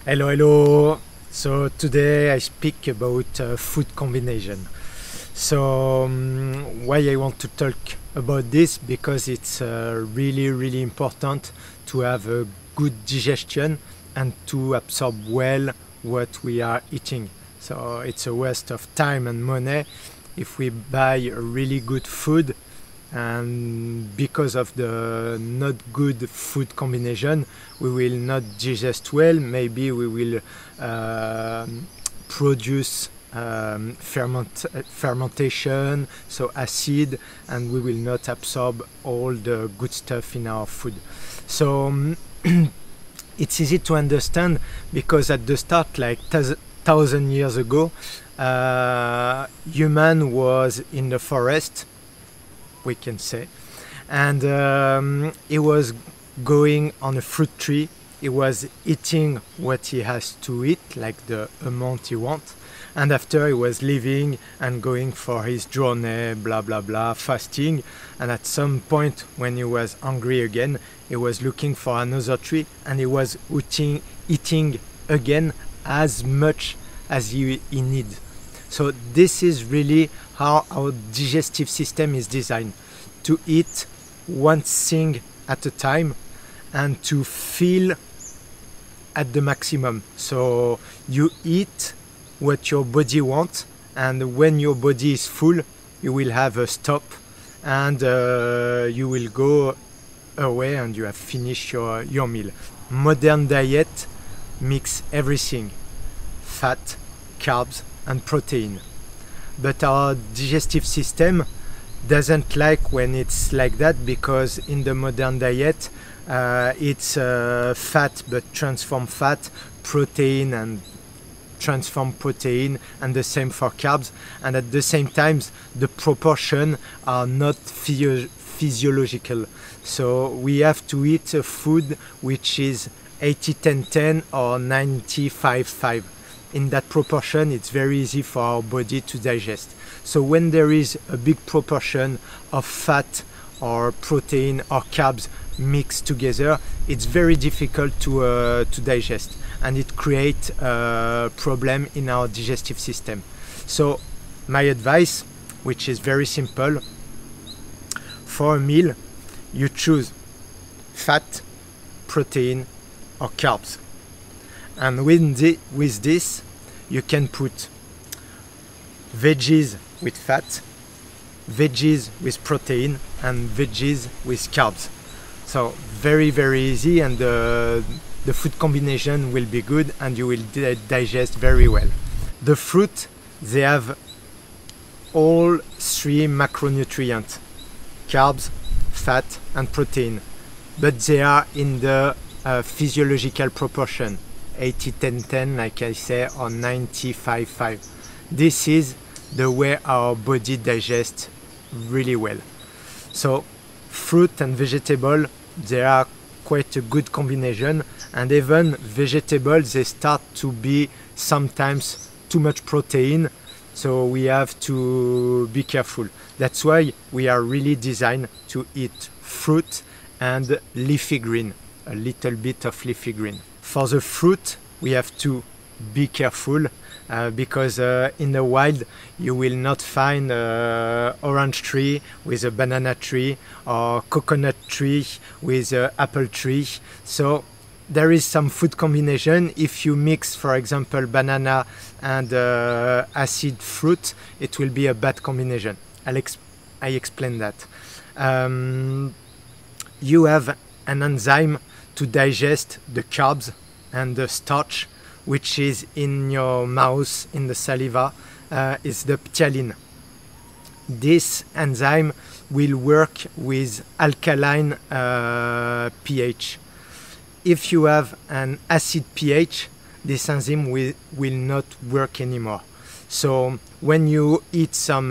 Hello, hello. So today I speak about food combination. So why I want to talk about this, because it's really important to have a good digestion and to absorb well what we are eating. So it's a waste of time and money if we buy a really good food, and because of the not good food combination we will not digest well. Maybe we will produce fermentation, so acid, and we will not absorb all the good stuff in our food. So it's easy to understand, because at the start, like 1,000 years ago, human was in the forest, we can say, and he was going on a fruit tree. He was eating what he has to eat, like the amount he wants, and after he was leaving and going for his journey, blah blah blah, fasting. And at some point, when he was hungry again, he was looking for another tree, and he was eating again as much as he needs. So this is really how our digestive system is designed, to eat one thing at a time and to feel at the maximum. So you eat what your body wants, and when your body is full, you will have a stop, and you will go away and you have finished your meal. Modern diet mix everything: fat, carbs and protein. But our digestive system doesn't like when it's like that, because in the modern diet it's fat but transformed fat, protein and transformed protein, and the same for carbs. And at the same time the proportion are not physiological. So we have to eat a food which is 80-10-10 or 95-5. In that proportion, it's very easy for our body to digest. So when there is a big proportion of fat or protein or carbs mixed together, it's very difficult to digest, and it creates a problem in our digestive system. So my advice, which is very simple: for a meal you choose fat, protein or carbs, and with this you can put veggies with fat, veggies with protein and veggies with carbs. So very easy, and the food combination will be good and you will digest very well. The fruit, they have all three macronutrients: carbs, fat and protein, but they are in the physiological proportion, 80-10-10, like I say, or 95-5. This is the way our body digests really well. So fruit and vegetable, they are quite a good combination, and even vegetables, they start to be sometimes too much protein, so we have to be careful. That's why we are really designed to eat fruit and leafy green, a little bit of leafy green. For the fruit, we have to be careful, because in the wild you will not find orange tree with a banana tree, or coconut tree with an apple tree. So there is some food combination. If you mix, for example, banana and acid fruit, it will be a bad combination. I explain that. You have an enzyme to digest the carbs and the starch, which is in your mouth, in the saliva, is the ptyalin. This enzyme will work with alkaline pH. If you have an acid pH, this enzyme will not work anymore. So when you eat some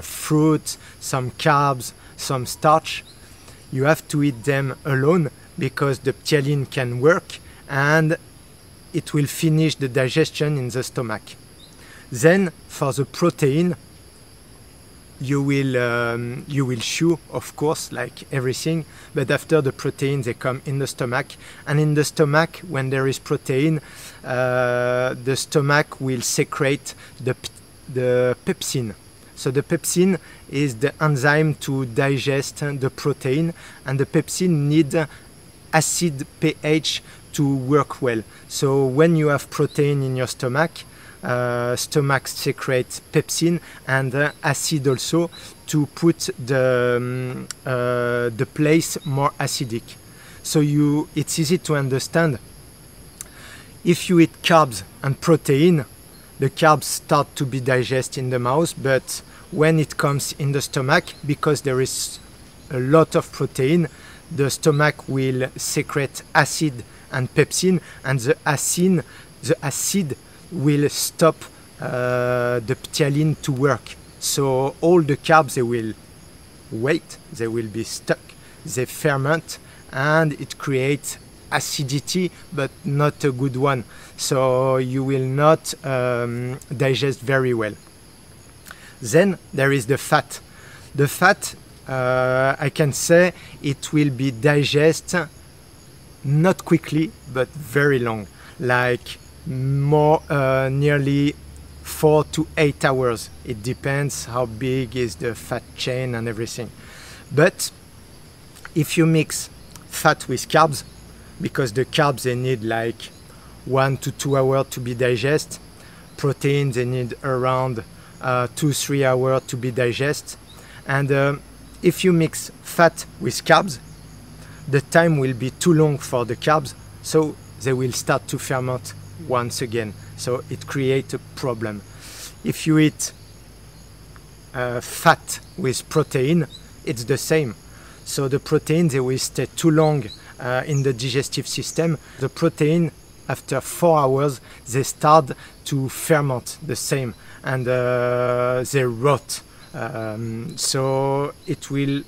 fruit, some carbs, some starch, you have to eat them alone, because the ptyalin can work and it will finish the digestion in the stomach. Then for the protein, you will chew, of course, like everything, but after the protein they come in the stomach, and in the stomach, when there is protein, the stomach will secrete the pepsin. So the pepsin is the enzyme to digest the protein, and the pepsin need acid pH to work well. So when you have protein in your stomach, stomach secretes pepsin and acid also to put the place more acidic. So it's easy to understand. If you eat carbs and protein, the carbs start to be digested in the mouth, but when it comes in the stomach, because there is a lot of protein, the stomach will secrete acid and pepsin, and the acid will stop the ptyalin to work. So all the carbs, they will wait, they will be stuck, they ferment, and it creates acidity, but not a good one. So you will not digest very well. Then there is the fat. The fat, I can say it will be digested not quickly, but very long, like more nearly 4 to 8 hours. It depends how big is the fat chain and everything. But if you mix fat with carbs, because the carbs, they need like 1 to 2 hours to be digested, protein, they need around 2-3 hours to be digested, and if you mix fat with carbs, the time will be too long for the carbs, so they will start to ferment once again. So it creates a problem. If you eat fat with protein, it's the same. So the protein, they will stay too long in the digestive system. The protein, after 4 hours, they start to ferment the same, and they rot. So it will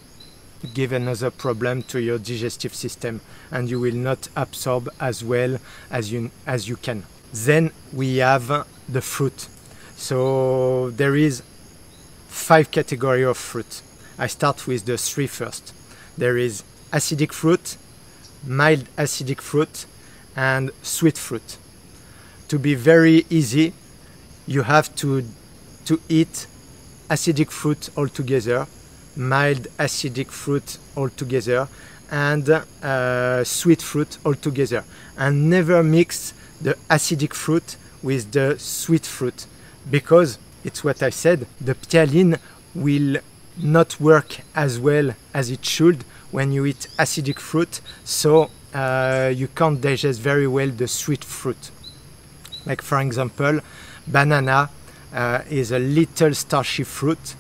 give another problem to your digestive system, and you will not absorb as well as you can. Then we have the fruit. So there is 5 categories of fruit. I start with the 3 first. There is acidic fruit, mild acidic fruit, and sweet fruit. To be very easy, you have to eat acidic fruit altogether, mild acidic fruit altogether, and sweet fruit altogether, and never mix the acidic fruit with the sweet fruit, because it's what I said, the ptyalin will not work as well as it should when you eat acidic fruit, so you can't digest very well the sweet fruit. Like for example, banana is a little starchy fruit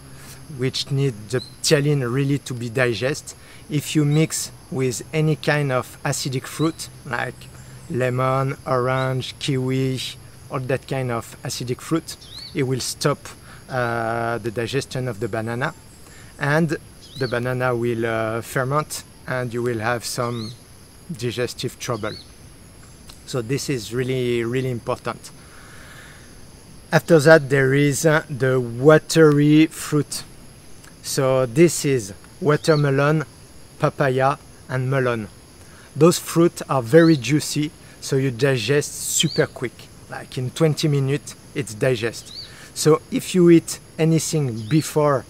which needs the ptyalin really to be digested. If you mix with any kind of acidic fruit like lemon, orange, kiwi, all that kind of acidic fruit, it will stop the digestion of the banana, and the banana will ferment, and you will have some digestive trouble. So this is really, really important. After that, there is the watery fruit. So this is watermelon, papaya, and melon. Those fruits are very juicy, so you digest super quick. Like in 20 minutes, it's digested. So if you eat anything before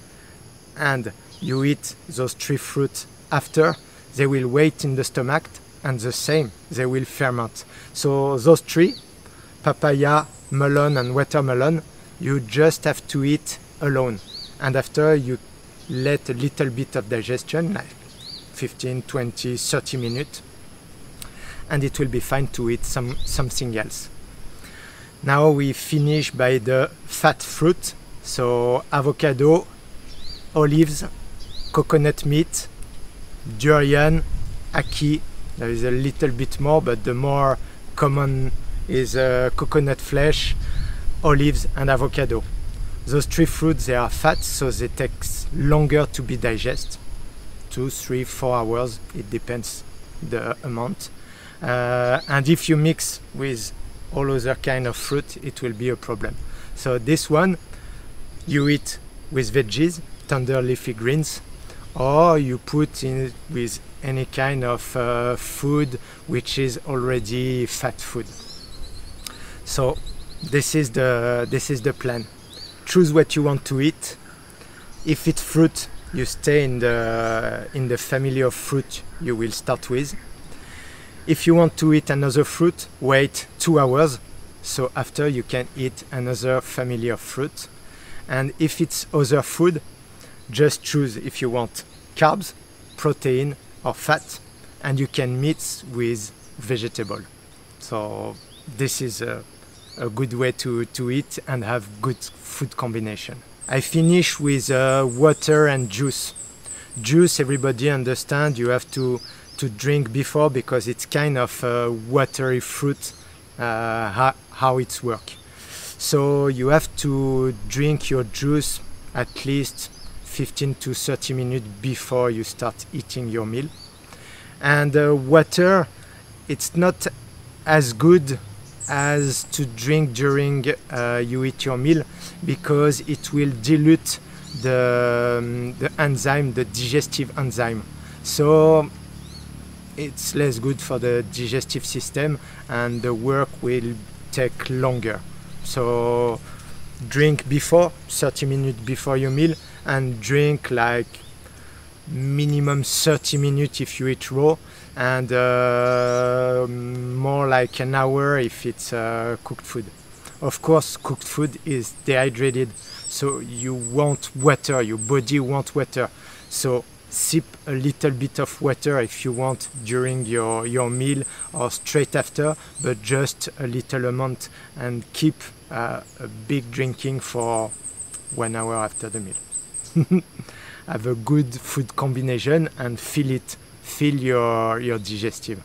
and you eat those 3 fruits after, they will wait in the stomach, and the same, they will ferment. So those 3, papaya, melon, and watermelon, you just have to eat alone. And after, you let a little bit of digestion, like 15, 20, 30 minutes, and it will be fine to eat something else. Now we finish by the fat fruit. So avocado, olives, coconut meat, durian, ackee. There is a little bit more, but the more common is coconut flesh, olives, and avocado. Those 3 fruits, they are fat, so they take longer to be digested. 2, 3, 4 hours, it depends the amount. And if you mix with all other kind of fruit, it will be a problem. So this one, you eat with veggies, tender leafy greens, or you put in with any kind of food which is already fat food. So this is the plan. Choose what you want to eat. If it's fruit, you stay in the family of fruit you will start with. If you want to eat another fruit, wait 2 hours, so after you can eat another family of fruit. And if it's other food, just choose if you want carbs, protein or fat, and you can mix with vegetable. So this is a good way to eat and have good food combination. I finish with water and juice. Juice, everybody understand you have to drink before, because it's kind of watery fruit, how it's work. So you have to drink your juice at least 15 to 30 minutes before you start eating your meal. And water, it's not as good as to drink during you eat your meal, because it will dilute the enzyme, the digestive enzyme. So it's less good for the digestive system, and the work will take longer. So drink before, 30 minutes before your meal, and drink like minimum 30 minutes if you eat raw, and more like an hour if it's cooked food. Of course, cooked food is dehydrated, so you want water, your body wants water. So sip a little bit of water if you want during your meal or straight after, but just a little amount, and keep a big drinking for 1 hour after the meal. Have a good food combination and feel your digestive.